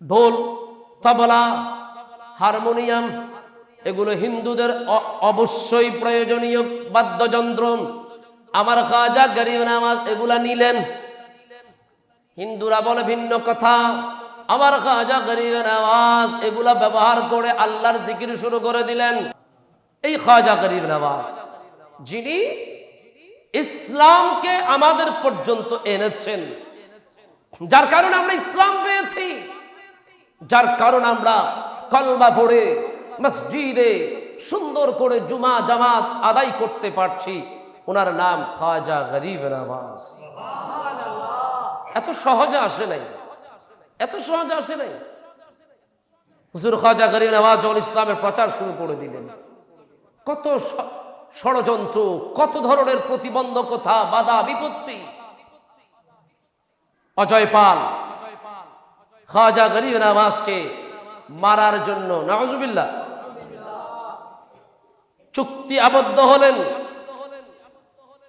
ঢোল, তবলা, হারমোনিয়াম, এগুলো হিন্দুদের অবশ্যই প্রয়োজনীয় বাদ্যযন্ত্র। আমার খাজা গরিব নওয়াজ এগুলা নিলেন। হিন্দুরা বলে ভিন্ন কথা, আমার খাজা গরিব নওয়াজ এগুলা ব্যবহার করে আল্লাহর জিকির শুরু করে দিলেন। এই খাজা গরিব নওয়াজ যিনি ইসলামকে আমাদের পর্যন্ত এনেছেন, যার কারণে আমরা ইসলাম পেয়েছি, যার কারণে আমরা কলমা পড়ে মসজিদে সুন্দর করে জুমা জামাত আদায় করতে পারছি, ওনার নাম খাজা গরিব নওয়াজ। এত সহজে আসে নাই, এত সহজে আসে নাই। হুজুর খাজা গরিব নওয়াজ যখন ইসলামের প্রচার শুরু করে দিলেন, কত ষড়যন্ত্র, কত ধরনের প্রতিবন্ধকতা, বাধা বিপত্তি। অজয় পাল খাজা গরিব নওয়াজকে মারার জন্য নাউজুবিল্লাহ চুক্তি আবদ্ধ হলেন।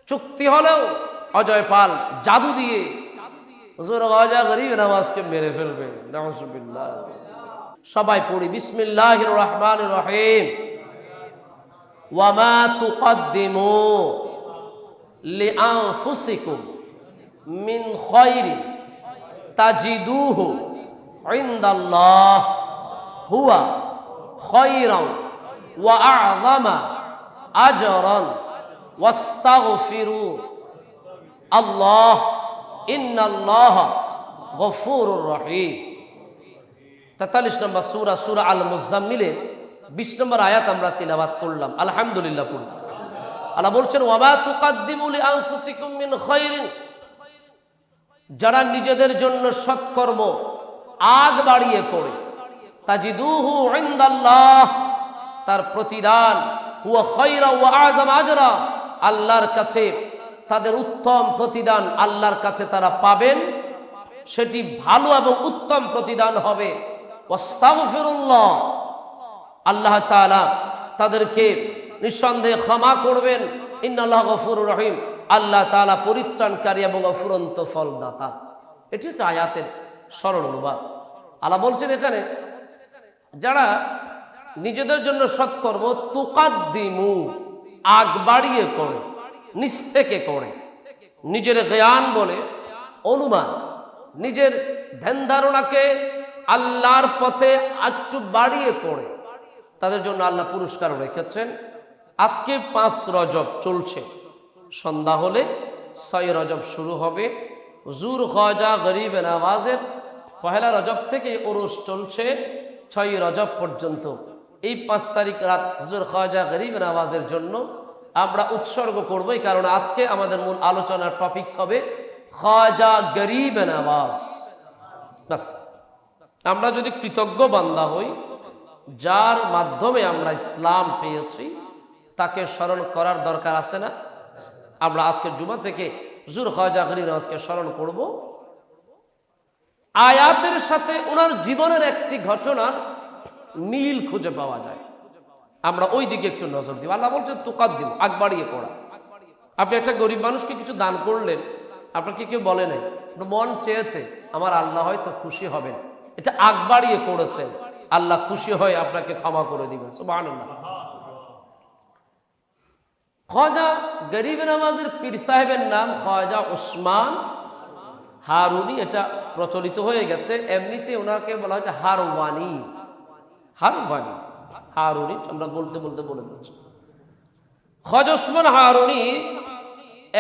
চুক্তি হলেও অজয় পাল জাদু দিয়ে হুজুর খাজা গরিব নওয়াজকে মেরে ফেলবে, নাউজুবিল্লাহ। সবাই পড়ি বিসমিল্লাহির রহমানির রহিম। ওয়ামা তুকদ্দিমু লিআনফুসিকুম মিন খায়রিন তাজিদুহু ইনদাল্লাহ হুয়া খায়রান ওয়া আ'যামা আজরান ওয়াস্তাগফিরু আল্লাহ ইন্নাল্লাহা গফুরুর রহিম। ৪৩ নম্বর সূরা, সূরা আল মুজাম্মিলের ২০ নম্বর আয়াত আমরা তিলাওয়াত করলাম, আলহামদুলিল্লাহ পড়ি। আল্লাহ বলছেন ওয়ামা তুকদ্দিমু লিআনফুসিকুম মিন খায়রিন, যারা নিজেদের জন্য সৎকর্ম আগ বাড়িয়ে করে, তাজিদুহু ইনদাল্লাহ, তার প্রতিদান, হুয়া খায়রা ওয়া আ'যাম আজরা, আল্লাহর কাছে তাদের উত্তম প্রতিদান আল্লাহর কাছে তারা পাবেন, সেটি ভালো এবং উত্তম প্রতিদান হবে। ওয়াস্তাগফিরুল্লাহ, আল্লাহ তাআলা তাদেরকে নিঃসন্দেহে ক্ষমা করবেন। ইন্নাল্লাহ গফুরুর রহিম, আল্লাহ তাআলা পরিত্রাণকারী এবং অফুরন্ত ফলদাতা। এটি হচ্ছে আয়াতের সরল অনুবাদ। আল্লাহ বলছেন এখানে যারা নিজেদের জন্য সৎকর্ম তুকাদ্দিমু আগ বাড়িয়ে করে, নিজ থেকে করে, নিজের জ্ঞান বলে অনুমান, নিজের ধ্যান ধারণাকে আল্লাহর পথে একটু বাড়িয়ে করে, তাদের জন্য আল্লাহ পুরস্কার রেখেছেন। আজকে ৫ রজব চলছে, সন্ধ্যা হলে ৬ রজব শুরু হবে। হুজুর খাজা গরিব নওয়াজের ১ রজব থেকে ওরস চলছে ৬ রজব পর্যন্ত। এই ৫ তারিখ রাত হুজুর খাজা গরিব নওয়াজের জন্য আমরা উৎসর্গ করব, এই কারণে আজকে আমাদের মূল আলোচনার টপিকস হবে খাজা গরিব নওয়াজ। আমরা যদি কৃতজ্ঞ বান্দা হই, যার মাধ্যমে আমরা ইসলাম পেয়েছি, তাকে স্মরণ করার দরকার আছে না? আমরা আজকের জুমা থেকে হুজুর খাজা গরিব নওয়াজকে স্মরণ করব। আয়াতের সাথে ওনার জীবনের একটি ঘটনার মিল খুঁজে পাওয়া যায়, আমরা ওই দিকে একটু নজর দিব। আল্লাহ বলছেন তুকাদ্দিম, আগ বাড়িয়ে পড়া। আপনি একটা গরিব মানুষকে কিছু দান করলেন, আপনাকে কেউ বলে নাই, মন চেয়েছে আমার আল্লাহ হয়তো খুশি হবেন, এটা আগ বাড়িয়ে করেছেন, আল্লাহ খুশি হয়ে আপনাকে ক্ষমা করে দিবেন, সুবহানাল্লাহ। খাজা গরিব নওয়াজের পীর সাহেবের নাম খাজা ওসমান হারুনি, এটা প্রচলিত হয়ে গেছে। এমনিতে ওনাকে বলা হয়েছে হারওয়ানি, হারওয়ানি, হারুনি আমরা বলতে বলতে বলে দিচ্ছি। খাজা ওসমান হারুনি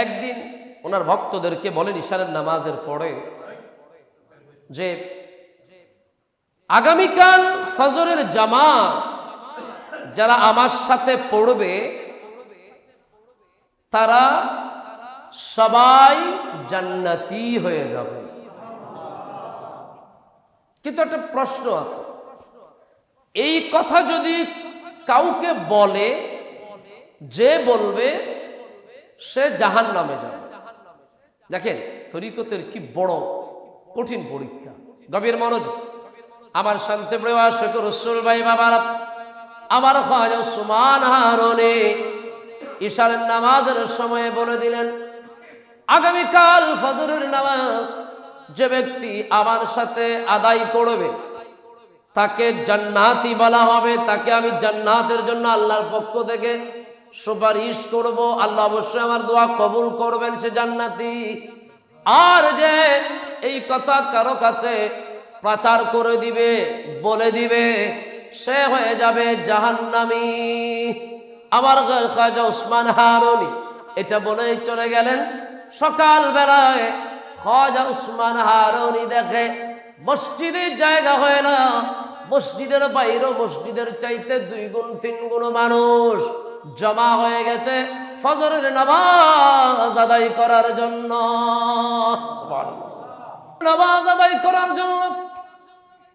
একদিন ওনার ভক্তদেরকে বলেন ইশারের নামাজের পরে যে আগামীকাল ফজরের জামাত যারা আমার সাথে পড়বে তারা সবাই জান্নাতি হয়ে যাবে। কিন্তু একটা প্রশ্ন আছে, এই কথা যদি কাউকে বলে, যে বলবে সে জাহান্নামে যাবে। দেখেন তরিকতের কি বড় কঠিন পরীক্ষা, গভীর মনোযোগ। আমার শান্তিপ্রিয় আশিক রাসূল ভাই বাবারা, আমার খাজা ওসমান হারুনি ইশারের নামাজের সময় বলে দিলেন, আগামীকাল ফজরের নামাজ যে ব্যক্তি আমার সাথে আদায় করবে তাকে জান্নাতি বলা হবে, তাকে আমি জান্নাতের জন্য আল্লাহর পক্ষ থেকে সুপারিশ করব, আল্লাহ অবশ্যই আমার দোয়া কবুল করবেন, সে জান্নাতি। আর যে এই কথা কারো কাছে প্রচার করে দিবে, বলে দিবে, সে হয়ে যাবে জাহান্নামী। আমার খাজা উসমান হারুনি এটা বলেই চলে গেলেন। সকাল বেলায় খাজা উসমান হারুনি দেখে মসজিদের জায়গা হয় না, মসজিদের বাইরে মসজিদের চাইতে 2 গুণ 3 গুণ মানুষ জমা হয়ে গেছে ফজরের নামাজ আদায় করার জন্য। নামাজ আদায় করার জন্য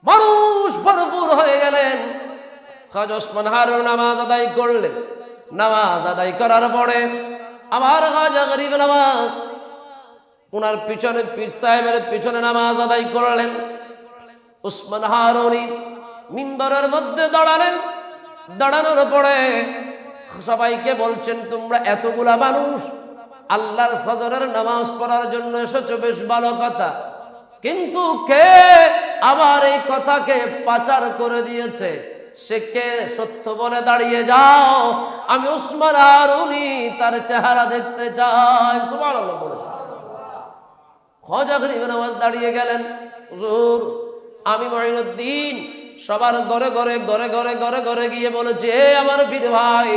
মানুষ ভরপুর হয়ে গেলেন। খাজা উসমান হারুনি নামাজ আদায় করলেন। নামাজ আদায় করার পরে আমার খাজা গরিব নামাজ ওনার পিছনে পীর সাহেবের পিছনে নামাজ আদায় করলেন। উসমান হারুনি মিম্বরের মধ্যে দাঁড়ালেন। দাঁড়ানোর পরে সবাইকে বলছেন, তোমরা এতগুলা মানুষ আল্লাহর ফজরের নামাজ পড়ার জন্য এসেছো, বেশ ভালো কথা, কিন্তু কে আমার এই কথাকে পাচার করে দিয়েছে, সে কে সত্য বলে দাঁড়িয়ে যাও, আমি উসমান হারুনি তার চেহারা দেখতে চাই। সুবহানাল্লাহ বলে খাজা গরিব নওয়াজ দাঁড়িয়ে গেলেন। হুজুর, আমি মঈনুদ্দিন সবার ঘরে ঘরে ঘরে ঘরে ঘরে ঘরে গিয়ে বলেছি, হে আমার পীর ভাই,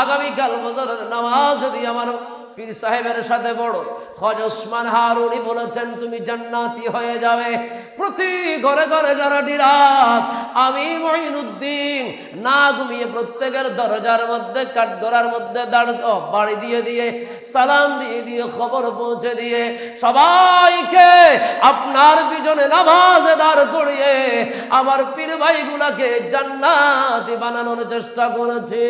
আগামীকাল ফজরের নামাজ যদি আমার পীর সাহেবের সাথে পড়ো, খাজা উসমান হারুনি বলেছেন তুমি জান্নাতি হয়ে যাবে। প্রতি ঘরে ঘরে সারাটি রাত আমি মঈনুদ্দিন না ঘুমিয়ে প্রত্যেকের দরজার মধ্যে কাঠগড়ার মধ্যে বাড়ি দিয়ে দিয়ে সালাম দিয়ে দিয়ে খবর পৌঁছে দিয়ে সবাইকে আপনার পিছনে নামাজে দাঁড় করিয়ে আমার পীর ভাইগুলাকে জান্নাতি বানানোর চেষ্টা করেছে।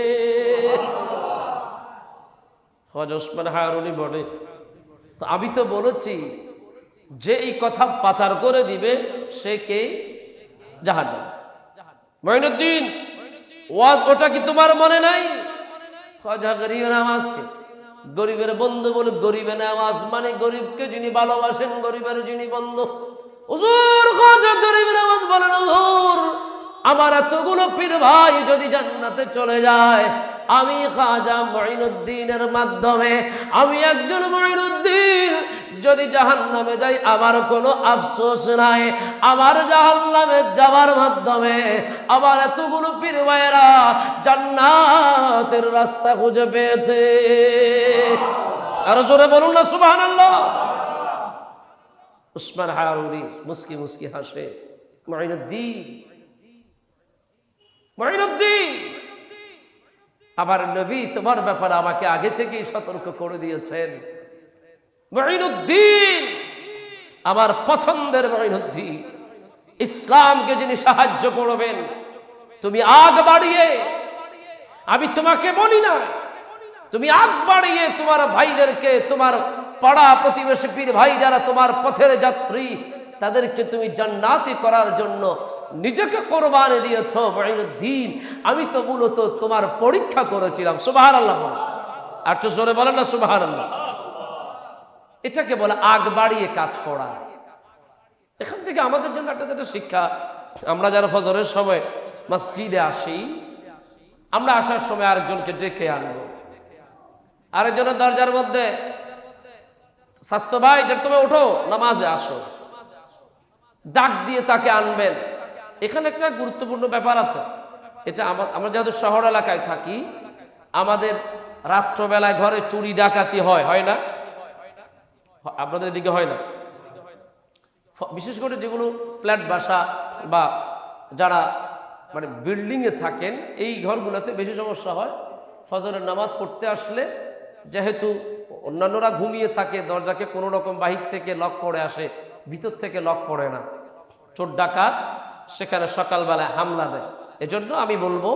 খাজা উসমান হারুনি বলে, তো আমি তো বলেছি যে এই কথা পাচার করে দিবে সে কে? জাহান্নামী। মঈনুদ্দিন, ওয়াজ ওটা কি তোমার মনে নাই? খাজা গরিবের নামাজকে গরিবের বন্ধু বলে, গরিবের নামাজ মানে গরিবকে যিনি ভালোবাসেন, গরিবের যিনি বন্ধু। হুজুর, খাজা গরিবের নামাজ বলেন, হুজুর আমার এতগুলো পীর ভাই যদি জান্নাতে চলে যায়, আমি খাজা মঈনুদ্দিনের মাধ্যমে আমি একজন মঈনুদ্দিন যদি জাহান্নামে যাই, আমার কোনো আফসোস নাই। আমার জাহান্নামে যাওয়ার মাধ্যমে আমার এতগুলো পীর ভাইয়েরা জান্নাতের রাস্তা খুঁজে পেয়েছে। আরো জোরে বলুন না সুবহানাল্লাহ। উসমান হারুনি মুস্কি মুস্কি হাসে, মঈনুদ্দিন মঈনুদ্দিন, আবার নবী তোমার ব্যাপারে আমাকে আগে থেকেই সতর্ক করে দিয়েছেন। মঈনুদ্দিন আমার পছন্দের মঈনুদ্দিন, ইসলামকে যিনি সাহায্য করবেন, তুমি আগ বাড়িয়ে, আমি তোমাকে বলি না, তুমি আগ বাড়িয়ে তোমার ভাইদেরকে, তোমার পাড়া প্রতিবেশী পীর ভাই যারা তোমার পথের যাত্রী, তাদেরকে তুমি জান্নাতি করার জন্য নিজেকে কোরবানি দিয়েছো মঈনুদ্দিন। আমি তো মূলত তোমার পরীক্ষা করেছিলাম। সুবহানাল্লাহ বলেন, আর তো জোরে বলেন না সুবহানাল্লাহ। এটাকে বলে আগ বাড়িয়ে কাজ করা। এখান থেকে আমাদের জন্য একটা যেটা শিক্ষা, আমরা যারা ফজরের সময় মসজিদে আসি, আমরা আসার সময় আরেকজনকে ডেকে আনবো, আরেকজনের দরজার মধ্যে, স্বাস্থ্য ভাই তুমি ওঠো নামাজে আসো, ডাক দিয়ে তাকে আনবেন। এখানে একটা গুরুত্বপূর্ণ ব্যাপার আছে। এটা আমরা যেহেতু শহর এলাকায় থাকি, আমাদের রাত্রবেলায় ঘরে চুরি ডাকাতি হয় না? আপনাদের দিকে হয় না? বিশেষ করে যেগুলো ফ্ল্যাট বাসা বা যারা মানে বিল্ডিং এ থাকেন, এই ঘরগুলোতে বেশি সমস্যা হয়। ফজরের নামাজ পড়তে আসলে যেহেতু অন্যান্যরা ঘুমিয়ে থাকে, দরজাকে কোনো রকম বাহির থেকে লক করে আসে, ভিতর থেকে লক করে না, চোর ডাকাত সেখানে সকালবেলায় হামলা দেয়। এজন্য আমি বলবো,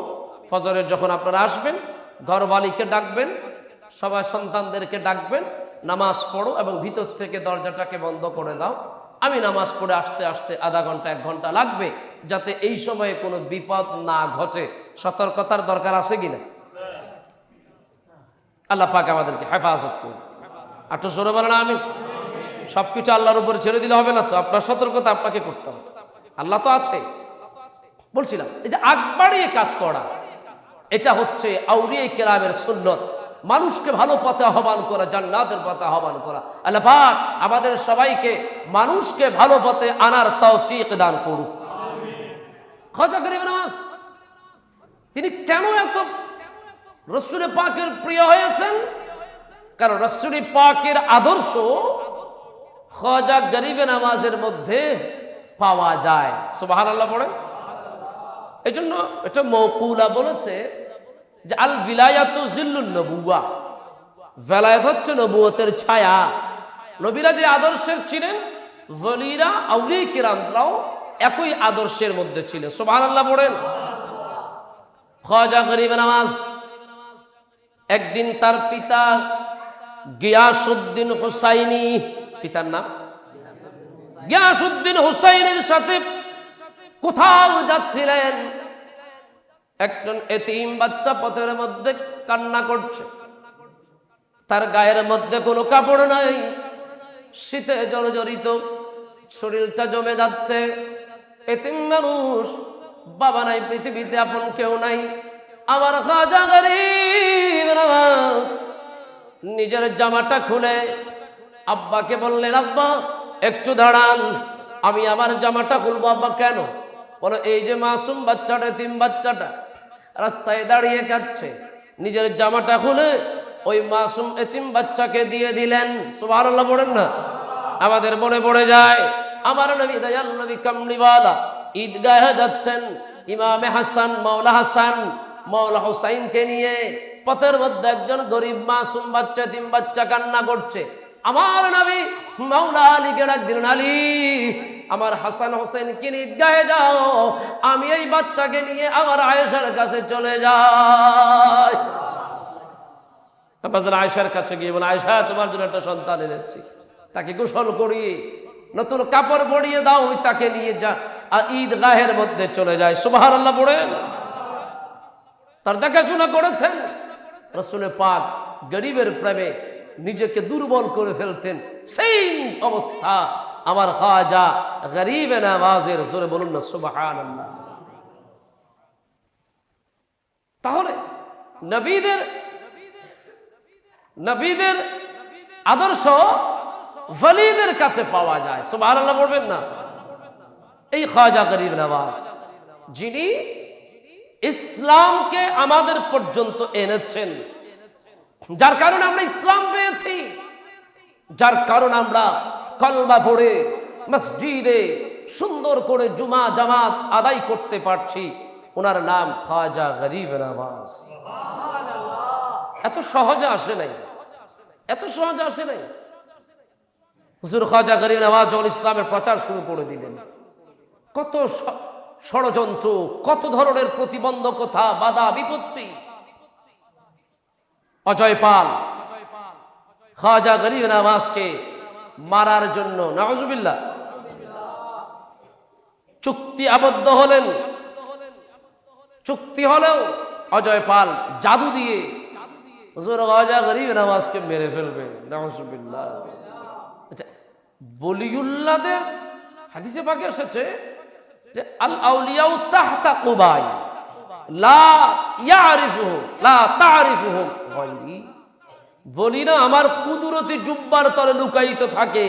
ফজরের যখন আপনারা আসবেন, ঘরবালিকে ডাকবেন, সবাই সন্তানদেরকে ডাকবেন, নামাজ পড়ো এবং ভিতর থেকে দরজাটাকে বন্ধ করে দাও। আমি নামাজ পড়ে আসতে আসতে আধা ঘন্টা 1 ঘন্টা লাগবে, যাতে এই সময়ে কোনো বিপদ না ঘটে। সতর্কতার দরকার আছে কিনা? আল্লাহ পাক আমাদেরকে হেফাজত করুন। আর তো জোরে বলেন আমিন। সবকিছু আল্লাহর উপরে ছেড়ে দিলে হবে না তো, আপনার সতর্কতা আপনাকে করতে হবে। আল্লাহ তো আছে, বলছিলাম এই যে আগ বাড়িয়ে কাজ করা, এটা হচ্ছে আউলিয়া কেরামের সুন্নত। মানুষকে ভালো পথে আহ্বান করা, জান্নাতের পথে আহ্বান করা। আল্লাহ পাক আমাদের সবাইকে মানুষকে ভালো পথে আনার তৌফিক দান করুক। খাজা গরিব নওয়াজ তিনি কেন এত রাসূল পাকের প্রিয় হয়েছেন? কারণ রাসূল পাকের আদর্শ খাজা গরিব নওয়াজের মধ্যে পাওয়া যায়। সুবহানাল্লাহ পড়ে। এই জন্য এটা মওকুলা বলেছে যে আল বিলায়াতু জিল্লুন নবুওয়া, ভেলায়েত হচ্ছে নবুয়তের ছায়া। নবীরা যে আদর্শের ছিলেন, ওলিরা আউলিয়া কিরামরাও একই আদর্শের মধ্যে ছিলেন। সুবহানাল্লাহ পড়েন। খাজা গরিব নওয়াজ একদিন তার পিতা গিয়াসউদ্দিন হুসাইনি, পিতার নাম গিয়াসউদ্দিন হুসাইনের সাথে কোথাও যাচ্ছিলেন। একজন এতিম বাচ্চা পথের মধ্যে কান্না করছে, তার গায়ের মধ্যে কোনো কাপড় নাই, শীতে জর্জরিত, শরীরটা জমে যাচ্ছে। এতিম মানুষ, বাবা নাই পৃথিবীতে, আপন কেউ নাই। আমার খাজা গরিব নওয়াজ নিজের জামাটা খুলে আব্বাকে বললেন, আব্বা একটু দাঁড়ান, আমি আমার জামাটা খুলবো। আব্বা কেন? বলো এই যে মাসুম বাচ্চাটা, এতিম বাচ্চাটা রাস্তায় দাঁড়িয়ে কাঁদছে, নিজের জামাটা খুলে ওই মাসুম এতিম বাচ্চাকে দিয়ে দিলেন। সুবহানাল্লাহ পড়েন না? আমাদের মনে পড়ে যায় আমার নবী দয়াল নবী কামলিওয়ালা ঈদগাহে যাচ্ছেন, ইমামে হাসান, মাওলা হুসাইনকে নিয়ে। পথের মধ্যে একজন গরিব মাসুম বাচ্চা, এতিম বাচ্চা কান্না করছে। আমার নবী মাওলা আলীকে ডাক দিলেন, আলী আমার হাসান হোসেনকে নিয়ে ঈদগাহে যাও, আমি এই বাচ্চাকে নিয়ে আমার আয়েশার কাছে চলে যাই। আয়েশার কাছে গিয়ে বলে, আয়েশা তোমার জন্য একটা সন্তান এনেছি, তাকে গোসল করিয়ে নতুন কাপড় পরিয়ে দাও, আমি তাকে নিয়ে যা আর ঈদগাহের মধ্যে চলে যায়। সুবহানাল্লাহ পড়েন। তার দেখাশোনা করেছেন। রাসূল পাক গরিবের প্রেমে নিজেকে দুর্বল করে ফেলতেন। সেই অবস্থা আমার খাজা গরিব নওয়াজের। জোরে বলুন না সুবহানাল্লাহ। তাহলে নবীদের আদর্শ ওলিদের কাছে পাওয়া যায়। সুবহানাল্লাহ বলবেন না? এই খাজা গরিব নওয়াজ যিনি ইসলামকে আমাদের পর্যন্ত এনেছেন, যার কারণে আমরা ইসলাম পেয়েছি, যার কারণে আমরা কলমা পড়ে মসজিদে সুন্দর করে জুমা জামাত আদায় করতে পারছি, ওনার নাম খাজা গরিব নওয়াজ। এত সহজে আসে নাই, এত সহজে আসে নাই। হুজুর খাজা গরিব নওয়াজ যখন ইসলামের প্রচার শুরু করে দিলেন, কত ষড়যন্ত্র, কত ধরনের প্রতিবন্ধকতা, বাধা বিপত্তি। অজয় পাল খাজা গরিব নওয়াজকে মারার জন্য নাউজুবিল্লাহ চুক্তি আবদ্ধ হলেন। চুক্তি হলেও অজয় পাল জাদু দিয়ে হুজুর খাজা গরিব নওয়াজকে মেরে ফেলবে। নাউজুবিল্লাহ। আচ্ছা, ওলিউল্লাহদের হাদিসে পাকে এসেছে যে আল আউলিয়াউ তাহতা কুবাই লা ইয়ারিফুহুম লা তারিফুহুম গায়রি। ওলিরা আমার কুদরতি জুব্বার তলে লুকায়িত থাকে,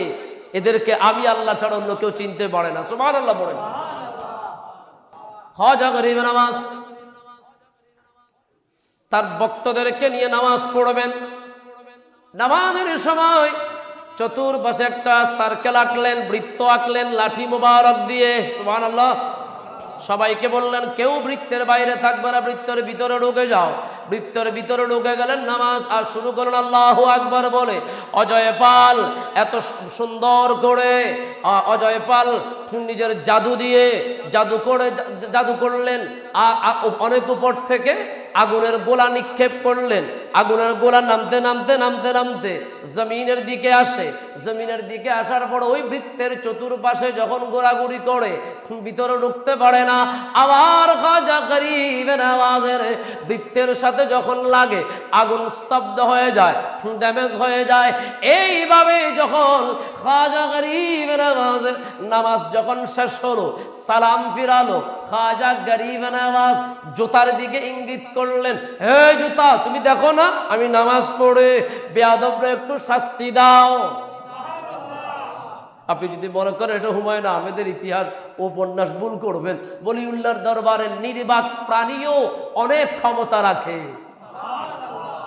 এদেরকে আমি আল্লাহ ছাড়া অন্য কেউ চিনতে পারে না। সুবহানাল্লাহ বলেন। খাজা গরিব নওয়াজ তার ভক্তদেরকে নিয়ে নামাজ পড়বেন। নামাজের সময় চতুর্পাশে একটা সার্কেল আঁকলেন, বৃত্ত আঁকলেন লাঠি মুবারক দিয়ে। সুবহানাল্লাহ। সবাইকে বললেন কেউ বৃত্তের বাইরে থাকবে না, বৃত্তের ভিতরে ঢুকে যাও। বৃত্তের ভিতরে ঢুকে গেলেন, নামাজ আর শুরু করলেন আল্লাহু আকবার বলে। অজয় পাল এত সুন্দর করে অজয় পাল নিজের জাদু দিয়ে জাদু করলেন। অনেক উপর থেকে আগুনের গোলা নিক্ষেপ করলেন। আগুনের গোলা নামতে নামতে নামতে নামতে জমিনের দিকে আসে। জমিনের দিকে আসার পর ওই বৃত্তের চতুর্পাশে যখন ঘোরাঘুরি করে, ভিতরে ঢুকতে পারে না। আবার খাজা গরিব নওয়াজের বৃত্তের সাথে যখন লাগে, আগুন স্তব্ধ হয়ে যায়, ড্যামেজ হয়ে যায়। এইভাবে যখন খাজা গরিব নওয়াজের নামাজ যখন শেষ হলো, সালাম ফিরালো, খাজা গরিব নওয়াজ জুতার দিকে ইঙ্গিত করলেন, হে জুতা, তুমি দেখো না আমি নামাজ পড়ে বেয়াদবরে একটু শাস্তি দাও। আপনি যদি মনে করেন এটা হুমায়ুন আহমেদের ইতিহাস উপন্যাস, ভুল করবেন। ওলিউল্লাহর দরবারে নির্বাক প্রাণীও অনেক ক্ষমতা রাখে।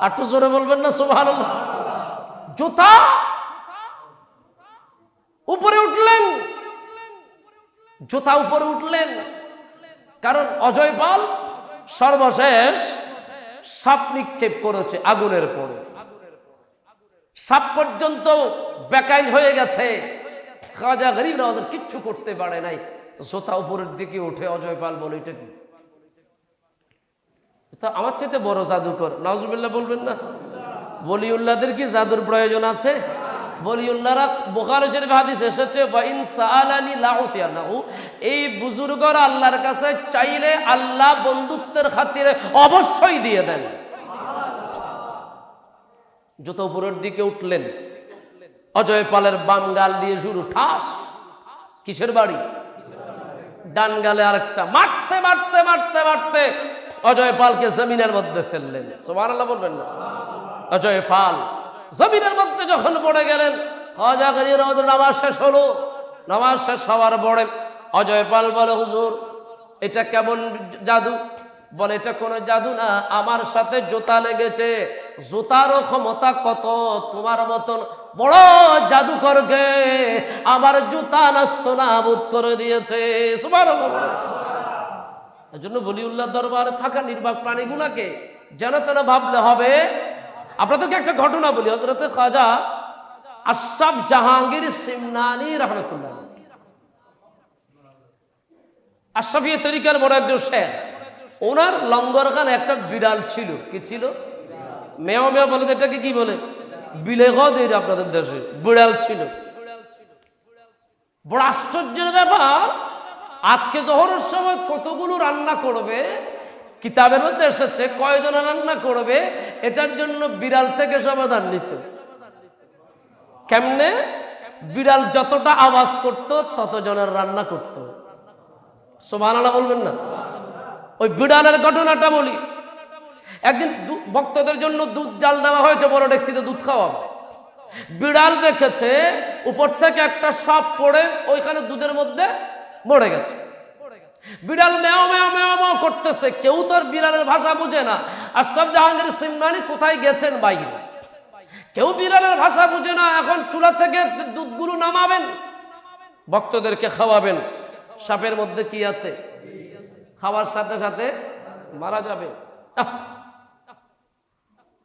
আর একটু জোরে বলবেন না সুবহানাল্লাহ। জুতা উপরে উঠলেন, জুতা উপরে উঠলেন, কারণ অজয় পাল সর্বশেষ সাপ নিক্ষেপ করেছে আগুনের পরে। সাপ পর্যন্ত বেকাইন হয়ে গেছে। খাজা গরিব নওয়াজ কিচ্ছু করতে পারে নাই। জোতা উপরের দিকে উঠে অজয় পাল বলে, এটা কি? আমার চাইতে বড় জাদুকর, নাউজুবিল্লাহ বলবেন না? ওলিউল্লাহদের কি জাদুর প্রয়োজন আছে? ওলিউল্লাহরা, বুখারী শরীফে হাদিস এসেছে, ওয়া ইন সাআলানি লাউতিয়ানাহু, এই বুজুর্গরা আল্লাহর কাছে চাইলে আল্লাহ বন্ধুত্বের খাতিরে অবশ্যই দিয়ে দেন। যত উপরের দিকে উঠলেন, অজয় পালের বাম গাল দিয়ে শুরু ঠাস। কিসের বাড়ি? ডান গালে আরেকটা। মারতে মারতে মারতে মারতে অজয় পালকে জমিনের মধ্যে ফেললেন। সুবহানাল্লাহ বলবেন না? অজয় পাল জমিনের মধ্যে যখন পড়ে গেলেন, খাজা গরিব নওয়াজের নামাজ শেষ হলো। নামাজ শেষ হওয়ার পরে অজয় পাল বলে, হুজুর এটা কেমন জাদু? বলে, এটা কোনো জাদু না, আমার সাথে জুতা লেগেছে। জুতারও ক্ষমতা কত, তোমার মতন বড় জাদুকরকে আমার জুতা নষ্ট নাবুদ করে দিয়েছে। সুবহানাল্লাহ। এজন্য ওলিউল্লাহ দরবারে থাকা নির্বাক প্রাণীগুলাকে যেন তেন ভাবলে হবে। আপনাদেরকে একটা ঘটনা বলি। হযরতে খাজা আশরাফ জাহাঙ্গীর সিমনানি রাহমাতুল্লাহ, আশরাফি তরিকার বড় একজন শেখ, ওনার লঙ্গরখানে একটা বিড়াল ছিল। কি ছিল? মেয় মেয় বলে, এটাকে কি বলে? বিলেগদ আপনাদের দেশে। বিড়াল ছিল। বড় আশ্চর্যের ব্যাপার, আজকে জোহরের সময় কতগুলো রান্না করবে, কিতাবের মধ্যে এসেছে কয়জন রান্না করবে, এটার জন্য বিড়াল থেকে সমাধান নিত। কেমনে? বিড়াল যতটা আওয়াজ করত ততজনের রান্না করত। সুবহানাল্লাহ বলবেন না? ওই বিড়ালের ঘটনাটা বলি। একদিন ভক্তদের জন্য দুধ জাল দেওয়া হয়েছে, বড় ডেকচিতে দুধ খাওয়াবে। বিড়াল দেখেছে উপর থেকে একটা সাপ পড়ে ওইখানে দুধের মধ্যে মরে গেছে। বিড়াল মেও মেও মেও মেও করতেছে, কেউ তো আর বিড়ালের ভাষা বুঝে না। আশরাফ জাহাঙ্গীর সিমনানি কোথায় গেছেন বাইরে, কেউ বিড়ালের ভাষা বুঝে না। এখন চুলা থেকে দুধগুলো নামাবেন, ভক্তদেরকে খাওয়াবেন। সাপের মধ্যে কি আছে? খাওয়ার সাথে সাথে মারা যাবে।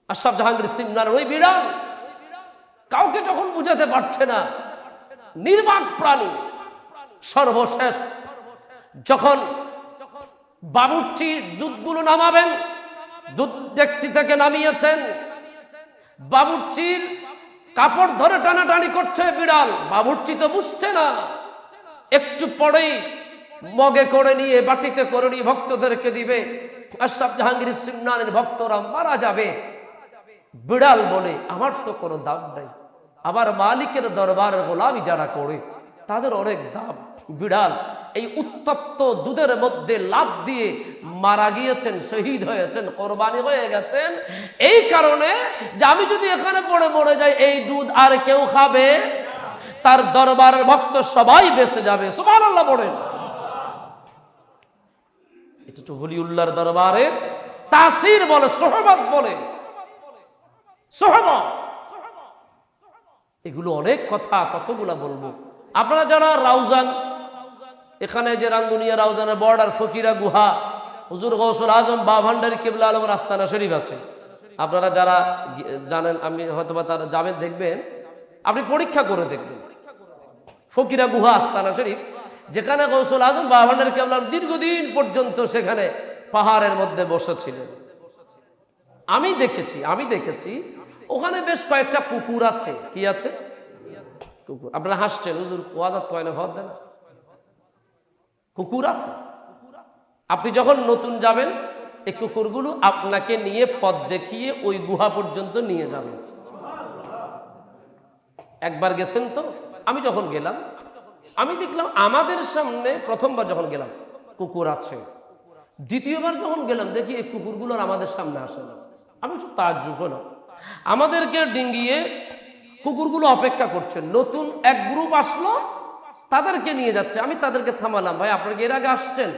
আশরাফ জাহাঙ্গীর সিমনানির ওই বিড়াল কাউকে যখন বুঝাতে পারছে না, নির্বাক প্রাণী, সর্বশেষ যখন বাবুর্চি দুধগুলো নামাবেন, দুধ ডেকচি থেকে নামিয়েছেন, বাবুর্চির কাপড় ধরে টানাটানি করছে বিড়াল। বাবুর্চি তো বুঝছে না, একটু পরেই মগে করে নিয়ে বাটিতে করে নিয়ে ভক্তদেরকে দিবে। আশরাফ জাহাঙ্গীর সিমনানির ভক্তরা মারা যাবে। বিড়াল বলে, আমার তো কোনো দাম নাই, আবার মালিকের দরবারের গোলামি যারা করে তাদের অনেক দাম। বিড়াল এই উত্তপ্ত দুধের মধ্যে লাফ দিয়ে মারা গিয়েছেন, শহীদ হয়েছেন, কোরবানি হয়ে গেছেন। এই কারণে যে আমি যদি এখানে পড়ে মরে যাই, এই দুধ আর কেউ খাবে? তার দরবারের ভক্ত সবাই বেঁচে যাবে। সুবহানাল্লাহ বলেন। এটা তো ওলিউল্লাহর দরবারে তাসির বলে, সোহবত বলে। সোহবত, এগুলো অনেক কথা, কতগুলা বলবো। আপনারা যারা রাউজান, এখানে যে রাঙ্গুনিয়া রাউজানের বর্ডার ফকিরা গুহা, হুজুর গৌসুল আজম বাভান্ডারি কিবলা আলমের আস্তানা শরীফ আছে, আপনারা যারা জানেন, আমি হয়তো বা তারা যাবেন, দেখবেন, আপনি পরীক্ষা করে দেখবেন। ফকিরা গুহা আস্তানা শরীফ, যেখানে গৌসুল আজম বাভান্ডারি কিবলা দীর্ঘদিন পর্যন্ত সেখানে পাহাড়ের মধ্যে বসেছিলেন। আমি দেখেছি ওখানে বেশ কয়েকটা কুকুর আছে। কি আছে? কুকুর। আপনারা হাসছেন, হুজুর ওয়াজাত কয় না ফদ দেন, কুকুর আছে। আপনি যখন নতুন যাবেন এই কুকুরগুলো আপনাকে নিয়ে পথ দেখিয়ে ওই গুহা পর্যন্ত নিয়ে যাবে। একবার গেছেন তো? আমি যখন গেলাম আমি দেখলাম আমাদের সামনে প্রথমবার যখন গেলাম কুকুর আছে, দ্বিতীয়বার যখন গেলাম দেখি এই কুকুরগুলো আর আমাদের সামনে আসে না। আমি একটু তাজ্জুব হলাম। আমাদেরকে ডিঙ্গিয়ে কুকুরগুলো অপেক্ষা করছে, নতুন এক গ্রুপ আসলো তাদেরকে নিয়ে যাচ্ছে। আমি তাদেরকে থামালাম, ভাই আপনারা কি এর আগে আসছেন?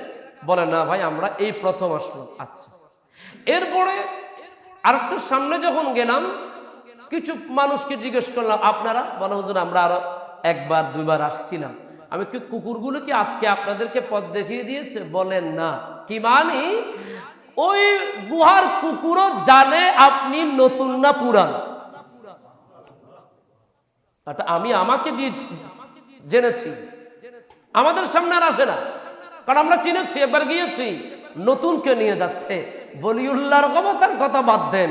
বলে না ভাই, আমরা এই প্রথম আসলাম। আচ্ছা। এরপরে আর একটু সামনে যখন গেলাম কিছু মানুষকে জিজ্ঞেস করলাম আপনারা? বলে হুজুর আমরা আরো একবার দুইবার আসছিলাম। আমি কি কুকুরগুলো কি আজকে আপনাদেরকে পথ দেখিয়ে দিয়েছে? বলেন না। কি মানে? ওই গুহার কুকুরও জানে আপনি নতুন না পুরান। আমি আমাকে দিয়ে জেনেছি, আমাদের সামনে আর আসে না, কারণ আমরা চিনেছি, একবার গিয়েছি। নতুনকে নিয়ে যাচ্ছে। বলিউল্লাহর ক্ষমতার কথা বাদ দেন,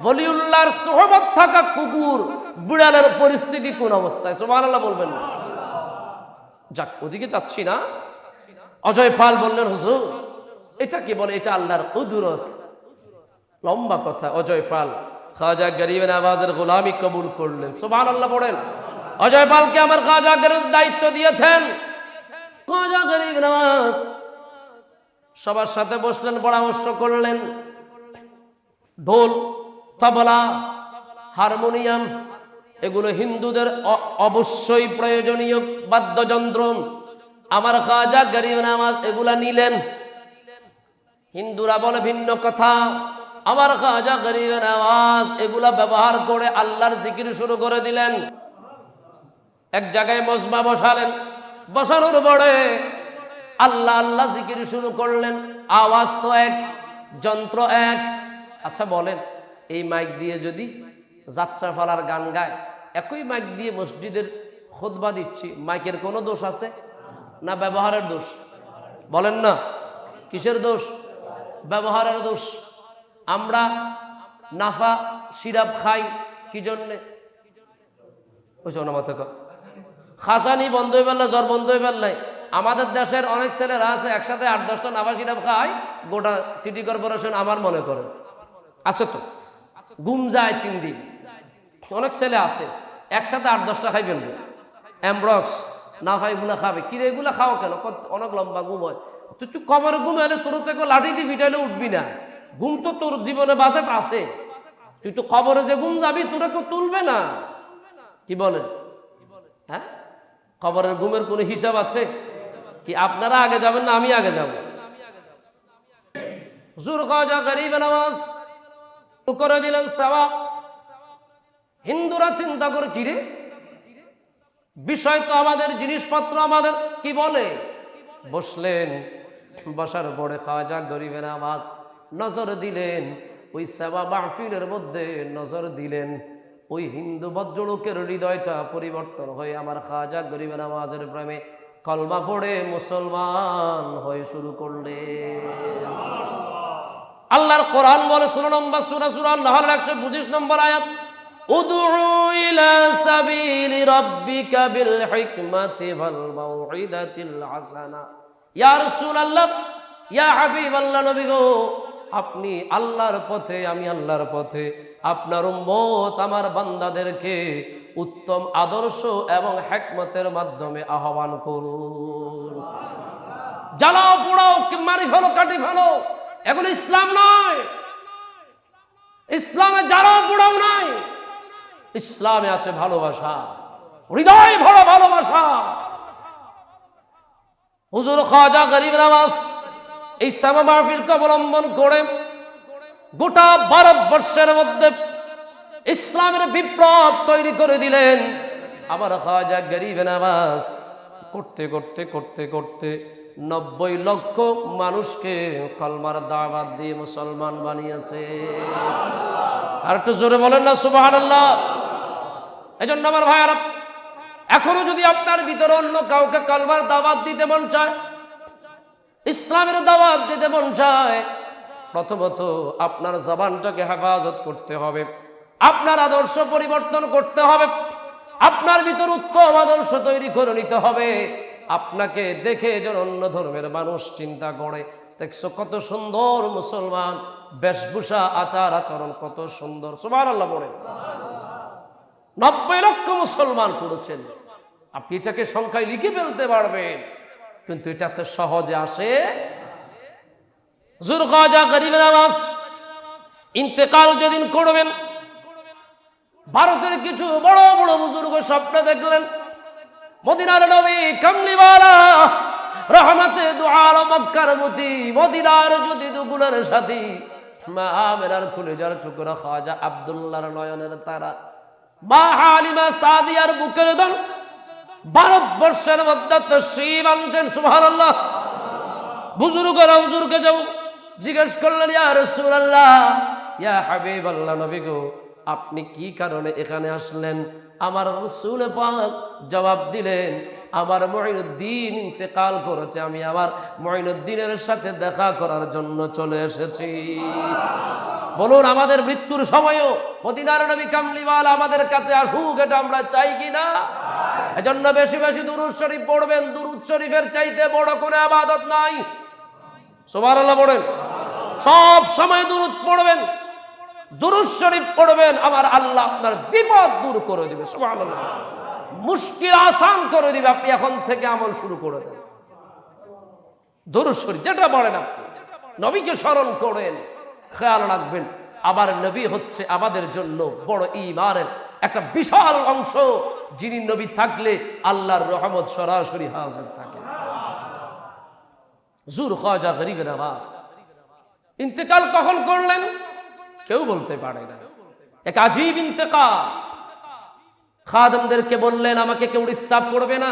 বলিউল্লাহর সোহবত থাকা কুকুর বিড়ালের পরিস্থিতি কোন অবস্থায়? সুবহানাল্লাহ বলবেন না। যাক, ওদিকে যাচ্ছি না। অজয় পাল বললেন হুজুর এটা কি? বলে এটা আল্লাহর কুদরত। লম্বা কথা। অজয় পাল খাজা গরিব নওয়াজের গোলামি কবুল করলেন। সুবহানাল্লাহ পড়েন। অজয় পালকে আমার খাজা গরিব দায়িত্ব দিয়েছেন। খাজা গরিব নওয়াজ সবার সাথে বসলেন, পরামর্শ করলেন। ঢোল, তবলা, হারমোনিয়াম এগুলো হিন্দুদের অবশ্যই প্রয়োজনীয় বাদ্যযন্ত্র। আমার খাজা গরিব নওয়াজ এগুলা নিলেন। হিন্দুরা বলে ভিন্ন কথা, আমার খাজা গরিব নওয়াজ এগুলা ব্যবহার করে আল্লাহর জিকির শুরু করে দিলেন। এক জায়গায় মজমা বসালেন, বসানোর পরে আল্লাহ আল্লাহ জিকির শুরু করলেন। আওয়াজ তো এক, যন্ত্র এক। আচ্ছা বলেন, এই মাইক দিয়ে যদি যাত্রাপালার গান গায়, একই মাইক দিয়ে মসজিদের খুতবা দিচ্ছি, মাইকের কোনো দোষ আছে? না ব্যবহারের দোষ? বলেন না, কিসের দোষ? ব্যবহারের দোষ। আমরা নাফা সিরাপ খাই কি জন্যে? ওই জনমতে খাসানি বন্ধ হয়ে পারলে জ্বর বন্ধ হয়ে পারলে। আমাদের দেশের অনেক ছেলেরা আছে একসাথে 8-10টা নাফা সিরাপ খায়, গোটা সিটি কর্পোরেশন আমার মনে করে। আছে তো, ঘুম যায় 3 দিন। অনেক ছেলে আছে একসাথে 8-10টা খাই ফেলবে। অ্যামব্রক্স নাফা এগুলা খাবে। কিরে এগুলা খাও কেন? অনেক লম্বা ঘুম হয়। তুই কবরে ঘুম এলে তোর থেকে লাঠি দিয়ে ফিটাইলে উঠবি না। ঘুম তো তোর জীবনে বাজেট আছে। তুই তো কবরে যে ঘুম যাবি তোরা কেউ তুলবে না। কি বলেন? হ্যাঁ, কবরের ঘুমের কোনো হিসাব আছে কি? আপনারা আগে যাবেন না আমি আগে যাব? হুজুর খাজা গরিব নওয়াজ করে দিলেন সওয়াব। হিন্দুরা চিন্তা করে কিরে বিষয় তো আমাদের, জিনিসপত্র আমাদের, কি বলে? বসলেন, বসার পরে খাজা গরিব নওয়াজ নজর দিলেন, ওই সেবা মাহফিলের মধ্যে নজর দিলেন। ওই হিন্দু ভদ্রলোকের হৃদয়টা পরিবর্তন হয়ে আমার খাজা গরিব নওয়াজের প্রেমে কলমা পড়ে মুসলমান হয়ে শুরু করলেন। আল্লাহর কোরআন বলে 16 নম্বর সূরা, সূরা নাহল 125 নম্বর আয়াত, উদউ ইলা সাবিলি রাব্বিকা বিল হিকমাতি ওয়াল মাউইদাতিল হাসানা। ইয়া রাসূলুল্লাহ, ইয়া হাবিবাল্লাহ, নবী গো, আপনি আল্লাহর পথে, আমি আল্লাহর পথে, আপনার উম্মত আমার বান্দাদেরকে উত্তম আদর্শ এবং হিকমতের মাধ্যমে আহ্বান করুন। জ্বালাও পোড়াও, মারি ফেলো, কাটি ফেলো, এগুলো ইসলাম নয়। ইসলামে জ্বালাও পোড়াও নাই, ইসলামে আছে ভালোবাসা, হৃদয় ভরা ভালোবাসা। হুজুর খাজা গরিব নওয়াজ এই সেবা মাহফিলকে অবলম্বন করে গোটা ভারতবর্ষের মধ্যে ইসলামের বিপ্লব তৈরি করে দিলেন। আবার খাজা গরিব নওয়াজ করতে করতে করতে করতে 90 লক্ষ মানুষকে কলমার দাওয়াত দিয়ে মুসলমান বানিয়েছে। আর একটু জোরে বলেন না সুবহানাল্লাহ। এজন্য আমার ভাইরা, এখনো যদি আপনার ভিতরে অন্য কাউকে কলমার দাওয়াত দিতে মন চায়, ইসলামের দাওয়াত দিতে মন চায়, প্রথমত আপনার জবানটাকে হেফাজত করতে হবে, আপনার আদর্শ পরিবর্তন করতে হবে, আপনার ভিতর উত্তম আদর্শ তৈরি করে নিতে হবে। আপনাকে দেখে যেন অন্য ধর্মের মানুষ চিন্তা করে, দেখছো কত সুন্দর মুসলমান, বেশভূষা আচার আচরণ কত সুন্দর। সুবহানাল্লাহ বলেন। 90 লক্ষ মুসলমান করেছেন, আপনি এটাকে সংখ্যায় লিখে ফেলতে পারবেন, কিন্তু এটা তো সহজে আসে। হুজুর খাজা গরিব নওয়াজ ইন্তেকাল যেদিন করবেন, ভারতের কিছু বড় বড় বুজুর্গ স্বপ্ন দেখলেন, মদিনার নবী কামলিওয়ালা রহমতে দু আলম মক্কার মতি, মদিনার যদি দুগুলের সাথী, মা আমেনার কলিজার টুকরা খাজা আব্দুল্লাহর নয়নের তারা, মা হালিমা সাদিয়ার বুকের দন, ভারতবর্ষের মধ্যে তশরীফ আনছেন। সুবহানাল্লাহ। বুজুর্গরা হুজুরকে যাব জিজ্ঞেস করলেন, ইয়া রাসূলুল্লাহ, ইয়া হাবিবাল্লাহ, নবী গো, আপনি কি কারণে এখানে আসলেন? আমার রাসূল পাক জবাব দিলেন, আমার মুঈনুদ্দিন ইন্তেকাল করেছে, আমি আমার মুঈনুদ্দিনের সাথে দেখা করার জন্য চলে এসেছি। বলুন, আমাদের মৃত্যুর সময়ও মদিনার নবী কামলিওয়ালা আমাদের কাছে আসুক, এটা আমরা চাই কি না? এজন্য বেশি বেশি দুরূদ শরীফ পড়বেন। দুরূদ শরীফের চাইতে বড় কোনো ইবাদত নাই। সুবহানাল্লাহ বলেন। সব সময় দুরূদ পড়বেন, দুরূদ শরীফ পড়বেন, আমার আল্লাহ আপনার বিপদ দূর করে দিবে। সুবহানাল্লাহ। মুশকিল আসান করে দিবে। আপনি এখন থেকে আমল শুরু করে দেন। দুরূদ শরীফ যেটা পড়েন, আপনি নবীকে স্মরণ করেন, খেয়াল রাখবেন আবার নবী হচ্ছে আমাদের জন্য বড় ঈমানের একটা বিশাল অংশ, যিনি নবী থাকলে আল্লাহর রহমত সরাসরি হাজির থাকে। হুজুর খাজা গরিব নওয়াজ ইন্তেকাল কখন করলেন কেউ বলতে পারে না। এক আজীব ইন্তেকাল। খাদেমদেরকে বললেন, আমাকে কেউ ডিস্টার্ব করবে না,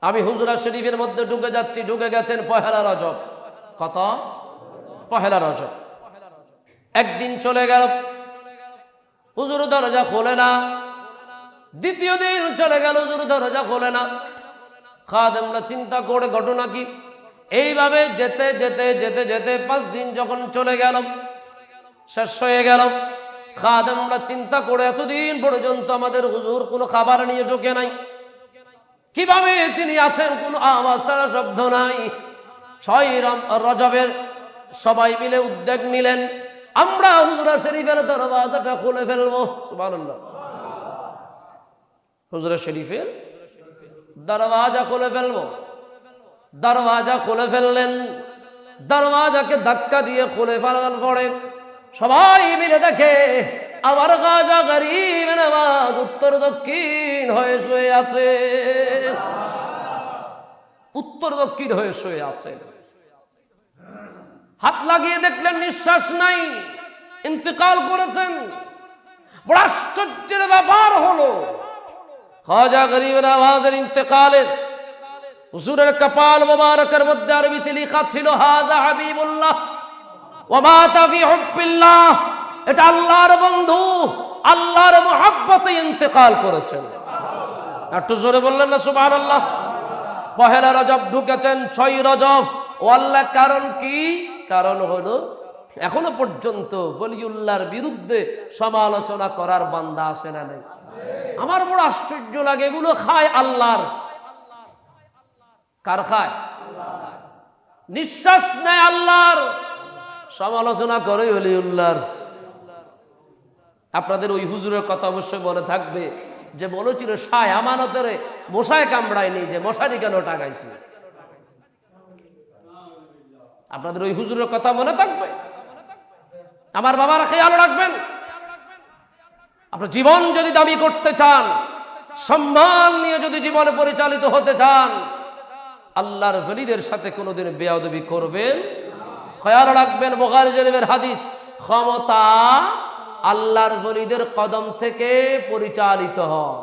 আমি হুজরা শরীফের মধ্যে ঢুকে যাচ্ছি। ঢুকে গেছেন পহেলা রজব। কত? পহেলা রজব। একদিন চলে গেল, হুজুর দরজা খোলে না। দ্বিতীয় দিন চলে গেল, হুজুর দরজা খোলে না। খাদেমরা চিন্তা করে ঘটনা কি। এইভাবে যেতে যেতে যেতে যেতে 5 দিন যখন চলে গেল, শেষ হয়ে গেল, খাদেমরা চিন্তা করে এতদিন পর্যন্ত আমাদের হুজুর কোনো খাবার নিয়ে ঢোকে নাই, কিভাবে তিনি আছেন, কোনো আওয়াজ ছাড়া শব্দ নাই। 6 রজবের সবাই মিলে উদ্যোগ নিলেন, আমরা হুজরা শরীফের দরওয়াজাটা খুলে ফেলবো। সুবহানাল্লাহ। হুজরা শরীফের দরওয়াজা খুলে ফেলবো। দরওয়াজা খুলে ফেললেন। দরওয়াজাকে ধাক্কা দিয়ে খুলে ফেলার পরে সবাই মিলে দেখে আমার খাজা গরিব নওয়াজ উত্তর দক্ষিণ হয়ে শুয়ে আছে। উত্তর দক্ষিণ হয়ে শুয়ে আছে। হাত লাগিয়ে দেখলেন নিঃশ্বাস নাই, ইন্তেকাল করেছেন। বড় আশ্চর্যের ব্যাপার হলো, খাজা গরিব নওয়াজের ইন্তেকালের হুজুরের কপাল মোবারকের মধ্যে আরবিতে লেখা ছিল, হাযা হাবিবুল্লাহ ওয়া মাতা ফি হুব্বিল্লাহ, এটা আল্লাহর বন্ধু, আল্লাহর মুহাব্বতে ইন্তেকাল করেছেন। একটু জোরে বললেন না সুবহানাল্লাহ। পহেলা রজব ঢুকেছেন, 6 রজব। ও আল্লাহ, কারণ কি? কারণ হলো এখনো পর্যন্ত ওলিউল্লাহর বিরুদ্ধে সমালোচনা করার বান্দা আসে না নাই? আমার বড় আশ্চর্য লাগে, এগুলো খায় আল্লাহর। কার খায়? নিঃশ্বাস নেয় আল্লাহর, সমালোচনা করে ওলিউল্লাহর। আপনাদের ওই হুজুরের কথা অবশ্যই মনে থাকবে যে বলেছিল, সায় আমানতের মশায় কামড়ায়নি, যে মশারি কেন টাকাইছি। আপনাদের ওই হুজুরের কথা মনে থাকবে। আমার বাবারা খেয়াল রাখবেন, আপনার জীবন যদি দাবি করতে চান, সম্মান নিয়ে যদি জীবনে পরিচালিত হতে চান, আল্লাহর ওলিদের সাথে কোনোদিন বেয়াদবি করবেন। খেয়াল রাখবেন, বুখারী শরীফের হাদিস, ক্ষমতা আল্লাহর ওলিদের কদম থেকে পরিচালিত হয়।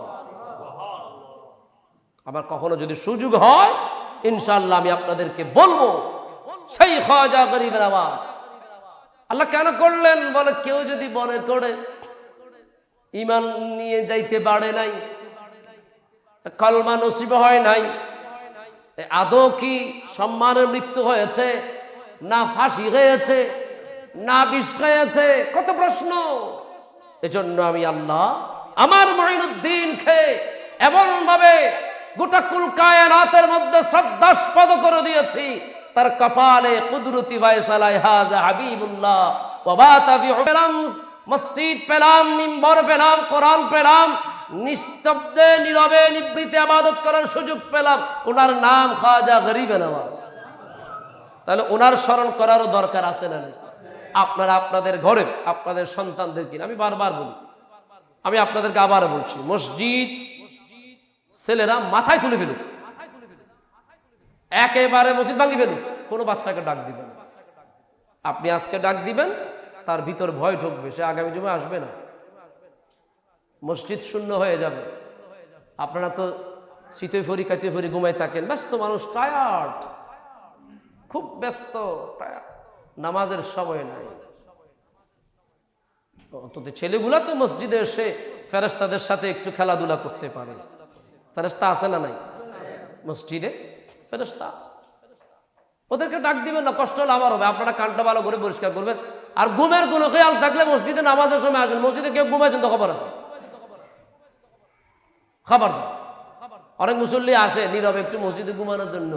আবার কখনো যদি সুযোগ হয়, ইনশাআল্লাহ আমি আপনাদেরকে বলবো, সেই খাজা গরিব নওয়াজ আল্লাহ কেন করলেন? বলে, কেউ যদি মনে করে ঈমান নিয়ে যাইতে পারে নাই, কলমা নসিব হয় নাই, আদৌ কি সম্মানের মৃত্যু হয়েছে? না ফাঁসি হয়েছে, না বিষ হয়েছে, কত প্রশ্ন। এজন্য আমি আল্লাহ আমার মুঈনুদ্দিনকে এমন ভাবে গোটা কুল কায়নাতের মধ্যে শ্রদ্ধাস্পদ করে দিয়েছি, তার কপালে কুদরতি ফায়সালা হাযা হাবিবুল্লাহ ওয়া বাতা ফি পেলাম, মসজিদ পেলাম, মিম্বর পেলাম, কোরআন পেলাম, নিস্তব্ধে নীরবে নিভৃতে ইবাদত করার সুযোগ পেলাম। ওনার নাম খাজা গরিবে নওয়াজ। তাহলে ওনার স্মরণ করারও দরকার আছে না? আপনারা আপনাদের ঘরে আপনাদের সন্তানদেরকে, আমি বারবার বলি, আমি আপনাদেরকে আবার বলছি, মসজিদ ছেলেরা মাথায় তুলে ফেলুক, একেবারে মসজিদ ভাঙি ফেলুক, কোনো বাচ্চাকে ডাক দিবেন। আপনি আজকে ডাক দিবেন, তার ভিতর ভয় ঢুকবে, সে আগামী জুমে আসবে না, মসজিদ শূন্য হয়ে যাবে। আপনারা তো শীতে ফরি কাইতে ফরি ঘুমাই থাকেন, ব্যস্ত মানুষ, টায়ার্ড, খুব ব্যস্ত, নামাজের সময় নাই। অন্তত ছেলেগুলা তো মসজিদে এসে ফেরেশতাদের সাথে একটু খেলাধুলা করতে পারে। ফেরেশতা আছে না নাই? মসজিদে ফেরেশতা আছে, ওদেরকে ডাক দিবেন না, কষ্ট হলে আমার হবে। আপনারা কানটা ভালো করে পরিষ্কার করবেন। আর ঘুমের কোনো খেয়াল থাকলে মসজিদে নামাজের সময় আসবেন। মসজিদে কেউ ঘুমাইছেন তো খবর আছে, খবর। অনেক মুসল্লি আসে নীরবে একটু মসজিদে ঘুমানোর জন্য।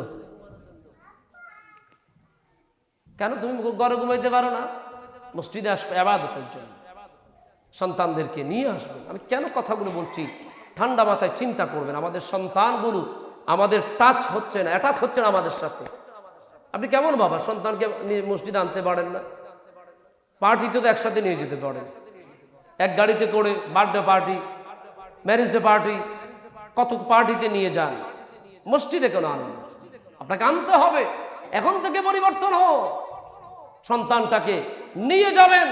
কেন তুমি ঘরে ঘুমাইতে পারো না? মসজিদে আসবে ইবাদতের জন্য, সন্তানদেরকে নিয়ে আসবেন। আমি কেন কথাগুলো বলছি, ঠান্ডা মাথায় চিন্তা করবেন। আমাদের সন্তানগুলো আমাদের টাচ হচ্ছে না, অ্যাটাচ হচ্ছে না আমাদের সাথে। আপনি কেমন বাবা সন্তানকে মসজিদে আনতে পারেন না? পার্টিতে তো একসাথে নিয়ে যেতে পারেন, এক গাড়িতে করে birthday party, marriage day party, কত পার্টিতে নিয়ে যান, মসজিদে কেন আনেন? আপনাকে আনতে হবে। এখন থেকে পরিবর্তন হোক, সন্তানটাকে নিয়ে যাবেন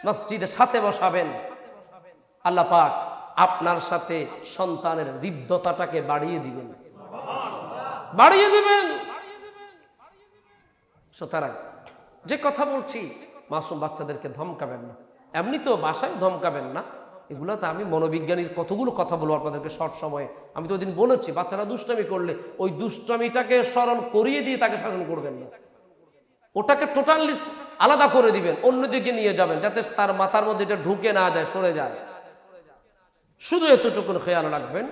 মসজিদে, সাথে বসাবেন। আল্লাহ পাক আপনার সাথে সন্তানের হৃদ্যতাটাকে বাড়িয়ে দিবেন, বাড়িয়ে দিবেন। সুতরাং যে কথা বলছি, মাসুম বাচ্চাদেরকে ধমকাবেন না, এমনি তো বাসায় ধমকাবেন না। এগুলো তো আমি মনোবিজ্ঞানীর কতগুলো কথা বলবো আপনাদেরকে শর্ট সময়ে। আমি তো ওই দিন বলেছি, বাচ্চারা দুষ্টামি করলে ওই দুষ্টামিটাকে স্মরণ করিয়ে দিয়ে তাকে শাসন করবেন না, ওটাকে টোটালি আলাদা করে দিবেন, অন্যদিকে নিয়ে যাবেন, যাতে তার মাথার মধ্যে এটা ঢুকে না যায়, সরে যায়। শুধু এতটুকু খেয়াল রাখবেন,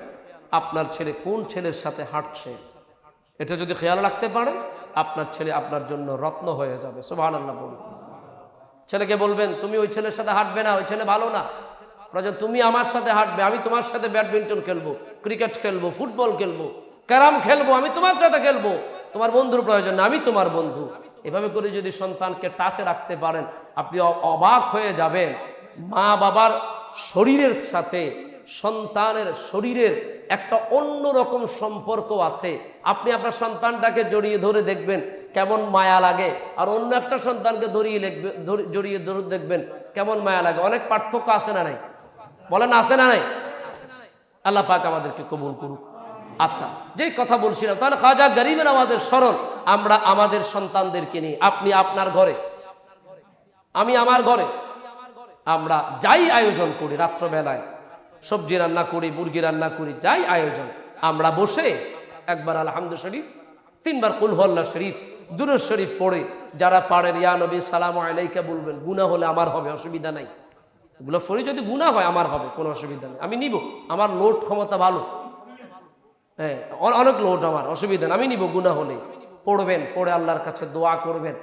আপনার ছেলে কোন ছেলের সাথে হাঁটছে, এটা যদি খেয়াল রাখতে পারেন, আপনার ছেলে আপনার জন্য রত্ন হয়ে যাবে। সুবহানাল্লাহ বলুন। ছেলেকে বলবেন, তুমি ওই ছেলের সাথে হাঁটবে না, ওই ছেলে ভালো না, প্রয়োজন তুমি আমার সাথে হাঁটবে, আমি তোমার সাথে ব্যাডমিন্টন খেলবো, ক্রিকেট খেলবো, ফুটবল খেলবো, ক্যারাম খেলবো, আমি তোমার সাথে খেলবো, তোমার বন্ধুর প্রয়োজন না, আমি তোমার বন্ধু। এভাবে করে যদি সন্তানকে টাচে রাখতে পারেন, আপনি অবাক হয়ে যাবেন। মা বাবার শরীরের সাথে সন্তানের শরীরের একটা অন্যরকম সম্পর্ক আছে। আপনি আপনার সন্তানটাকে জড়িয়ে ধরে দেখবেন কেমন মায়া লাগে, আর অন্য একটা সন্তানকে জড়িয়ে ধরে দেখবেন কেমন মায়া লাগে। অনেক পার্থক্য আছে না নাই? বলেন আছে না নাই? আল্লাহ পাক আমাদেরকে কবুল করুক। আচ্ছা, যেই কথা বলছিলাম, তাহলে খাজা গরিবে নওয়াজের স্মরণ আমরা আমাদের সন্তানদেরকে নিয়ে, আপনি আপনার ঘরে, আমি আমার ঘরে, আমরা যাই আয়োজন করি, রাত্রবেলায় সবজি রান্না করি, মুরগি রান্না করি, যাই আয়োজন, আমরা বসে একবার আলহামদুলিল্লাহ শরীফ, তিনবার কুল হুয়াল্লাহ শরীফ, দুরূদ শরীফ পড়ে, যারা পারেন ইয়া নবী সালামু আলাইকা বলবেন। গুনাহ হলে আমার হবে, অসুবিধা নাই। এগুলো পড়ে যদি গুনাহ হয় আমার হবে, কোনো অসুবিধা নেই, আমি নিব, আমার লোড ক্ষমতা ভালো, হ্যাঁ অনেক লোড আমার, অসুবিধা নেই, আমি নিব। গুনাহ হলে পড়বেন, পড়ে আল্লাহর কাছে দোয়া করবেন।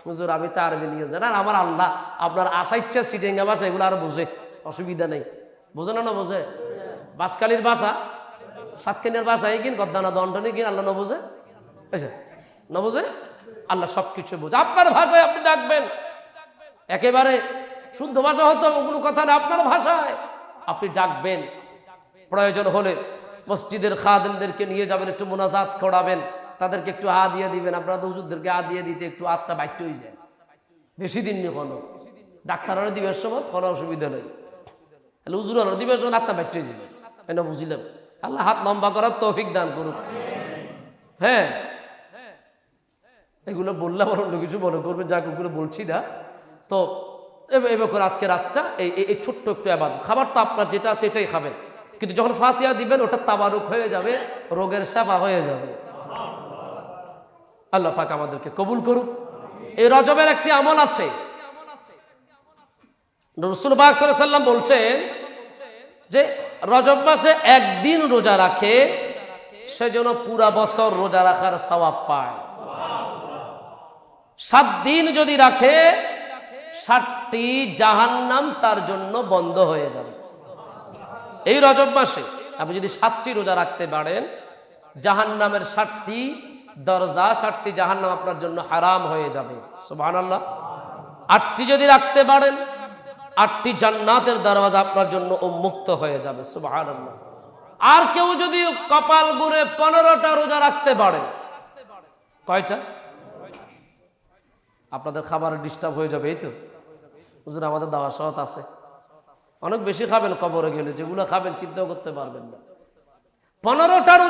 হুজুর আমি তো আরবি নিয়ে জানেন, আমার আল্লাহ আপনার আশা ইচ্ছা সিটেঙ্গা ভাষা এগুলো আর বোঝে, অসুবিধা নেই। বোঝে না? না বোঝে? বাসকালীর ভাষা, সাতখানের ভাষা এগিন, গদ্দানা দণ্ডনী কিন, আল্লাহ না বোঝে? না বোঝে? আল্লাহ সবকিছু বোঝে। আপনার ভাষায় আপনি ডাকবেন, একেবারে শুদ্ধ ভাষা হতো ওগুলো কথা না, আপনার ভাষায় আপনি ডাকবেন। প্রয়োজন হলে মসজিদের খাদেমদেরকে নিয়ে যাবেন, একটু মোনাজাত করাবেন, তাদেরকে একটু হা দিয়ে দিবেন। আপনারা তো হুজুরদেরকে হা দিয়ে দিতে একটু আত্মা বাইট হয়ে যায়, বেশি দিন নিয়ে কোনো ডাক্তারের দিবের সময় কোনো অসুবিধা নেই, তাহলে হুজুরের দিবের সময় আত্মা বাইট হয়ে যাবে। এটা বুঝলাম। আল্লাহ হাত লম্বা করার তৌফিক দান করুক। হ্যাঁ, এগুলো বললে আমার অন্য কিছু মনে করবে, যা ওগুলো বলছি না। তো এবার করে আজকে রাতটা এই ছোট্ট একটু ইবাদত, খাবারটা আপনার যেটা আছে এটাই খাবেন, কিন্তু যখন ফাতিহা দিবেন ওটা তাবারুক হয়ে যাবে, রোগের সেবা হয়ে যাবে। আল্লাহ পাক আমাদেরকে কবুল করুক। এই রজবের একটি আমল আছে, রাসূল পাক সাল্লাল্লাহু আলাইহি ওয়াসাল্লাম বলছেন যে রজব মাসে একদিন রোজা রাখে সে যেন পুরা বছর রোজা রাখার সওয়াব পায়। 7 দিন যদি রাখে 7টি জাহান্নাম তার জন্য বন্ধ হয়ে যাবে। এই রজব মাসে আপনি যদি 7টি রোজা রাখতে পারেন, জাহান্নামের 7টি দরজা, 7টি জাহান্নাম আপনার জন্য হারাম হয়ে যাবে। সুবহানাল্লাহ। 8টি যদি রাখতে পারেন 8টি জান্নাতের দরজা আপনার জন্য উন্মুক্ত হয়ে যাবে। সুবহানাল্লাহ। আর কেউ যদি কপাল গুনে 15টা রোজা রাখতে পারে, কয়টা? আপনাদের খাবার ডিস্টার্ব হয়ে যাবে। এই তো হুজুর আমাদের দাওয়া সহত আছে, অনেক বেশি খাবেন কবরে গেলে, যেগুলো খাবেন চিন্তাও করতে পারবেন না। 15টা রোজা